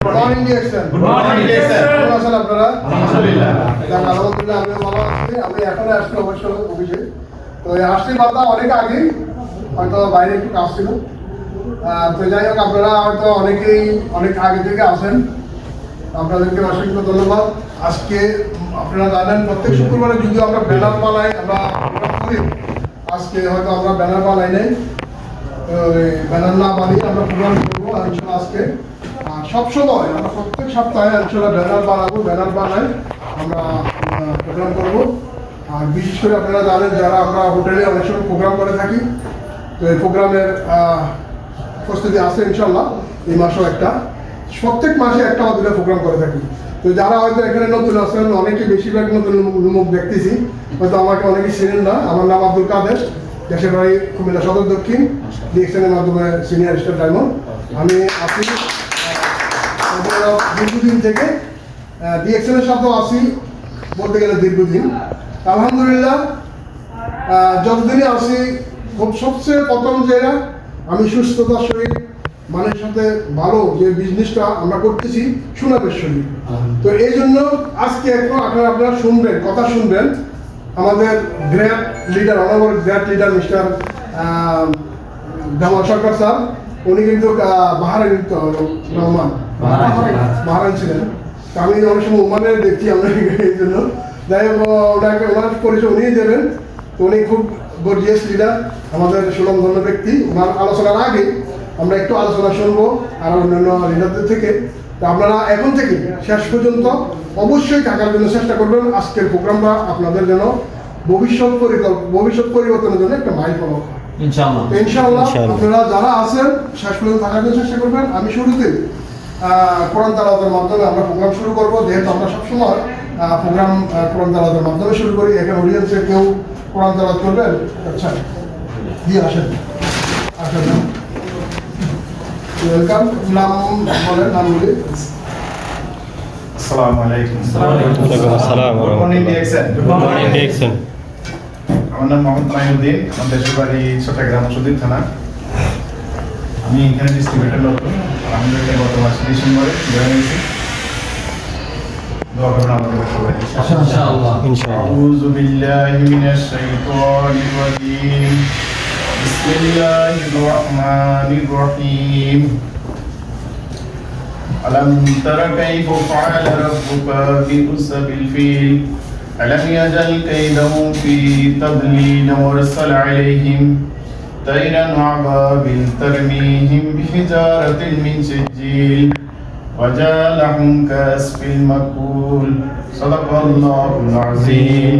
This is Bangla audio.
Good morning, dear sir. Good morning, dear sir. কেমন আছেন আপনারা? আলহামদুলিল্লাহ। আলহামদুলিল্লাহ আমি ভালো আছি। আমি এখনো আসছি অবশ্য অফিসে। তো এই আসছি কথা অনেক আগেই, হয়তো বাইরে একটু কাজ ছিল। তো যাই হোক আপনারা হয়তো অনেকেই অনেক আগে থেকে আসেন। আপনাদেরকে অসংখ্য ধন্যবাদ। আজকে আপনারা জানেন প্রত্যেক শুক্রবারে যদিও আমরা ব্যানার বানাই, আমরা করি। আজকে হয়তো আমরা ব্যানার বানাই নাই। তো ব্যানার না বানিয়ে আমরা প্রোগ্রাম করবো ইনশাল্লাহ আজকে। সবসময় আমরা প্রত্যেক সপ্তাহে ইনশাল্লাহ ব্যানার বানাই আমরা প্রোগ্রাম করবো। আর বিশেষ করে আপনারা জানেন যারা আমরা হোটেলে অনেক সময় প্রোগ্রাম করে থাকি, তো এই প্রোগ্রামের প্রস্তুতি আছে ইনশাল্লাহ। এই মাসেও প্রত্যেক মাসে একটা বা দুটো প্রোগ্রাম করে থাকি। তো যারা হয়তো এখানে নতুন আছেন, অনেকে বেশিরভাগ নতুন মুখ দেখতেছি, হয়তো আমাকে অনেকে চিনেন না। আমার নাম আব্দুল কাদের, দেশের বাড়ি কুমিল্লা সদর দক্ষিণ, ডিএক্সএনের মাধ্যমে সিনিয়র স্টার ডায়মন্ড। আমি আছি দীর্ঘদিন থেকে, ডিএক্সএনের সাথেও আছি বলতে গেলে দীর্ঘদিন। আলহামদুলিল্লাহ যতদিনই আছি খুব সবচেয়ে প্রথম জায়গা আমি সুস্থতার সহিত মানুষের সাথে ভালো যে বিজনেসটা আমরা করতেছি সুনামের সহিত। তো এই জন্য আজকে এখন আপনারা শুনবেন, কথা শুনবেন আমাদের great leader, honour great leader mister Jamal Sarkar sir. উনি কিন্তু বাহারাইন ছিলেন। আমি অনেক সময় ওমানে দেখছি আমরা এই জন্য। যাই হোক ওনাকে ওনার পরিচয় উনিই দেবেন। তো উনি খুব গর্জিয়াস লিডার, আমাদের সুনামধন্য ব্যক্তি। ওনার আলোচনার আগে আমরা একটু আলোচনা শুনবো আর অন্যান্য লিডারদের থেকে। তো আপনারা এখন থেকে শেষ পর্যন্ত অবশ্যই থাকার জন্য চেষ্টা করবেন। আজকের প্রোগ্রামটা আপনাদের জন্য ভবিষ্যৎ পরিবর্তনের জন্য একটা মাইল ফলক। ইনশাআল্লাহ আপনারা যারা আছেন শেষ পর্যন্ত থাকার জন্য চেষ্টা করবেন। আমি শুরুতে কোরআন তেলাওয়াতের মাধ্যমে আমরা প্রোগ্রাম শুরু করবো, যেহেতু আমরা সবসময় প্রোগ্রাম কোরআন তেলাওয়াতের মাধ্যমে শুরু করি। এখানে অডিয়েন্সে কেউ কোরআন তেলাওয়াত করবেন? আচ্ছা দিয়ে আসেন ওয়েলকাম। নাম বলেন, নামগুলি। আসসালামু আলাইকুম। Good morning, DXN. আমার নাম মোহাম্মদ মাইনুদ্দিন, আমার দেশের বাড়ি চট্টগ্রাম সদর থানা। আমি এখানে ডিস্ট্রিবিউটর নতুন, আলহামদুলিল্লাহ গত মাসে ডিসেম্বরে জয়েন হয়েছি। দোয়া করবেন আমাদের সবাই ইনশাআল্লাহ। আউযু বিল্লাহি মিনাশ শাইতানির রাজীম। বিসমিল্লাহির রহমানির রহিম। ألم تر كيف فعل ربك بأصحاب الفيل ألم يجعل كيدهم في تضليل وأرسل عليهم طيرا أبابيل ترميهم بحجارة من سجيل وجعلهم كعصف مأكول صدق الله العظيم.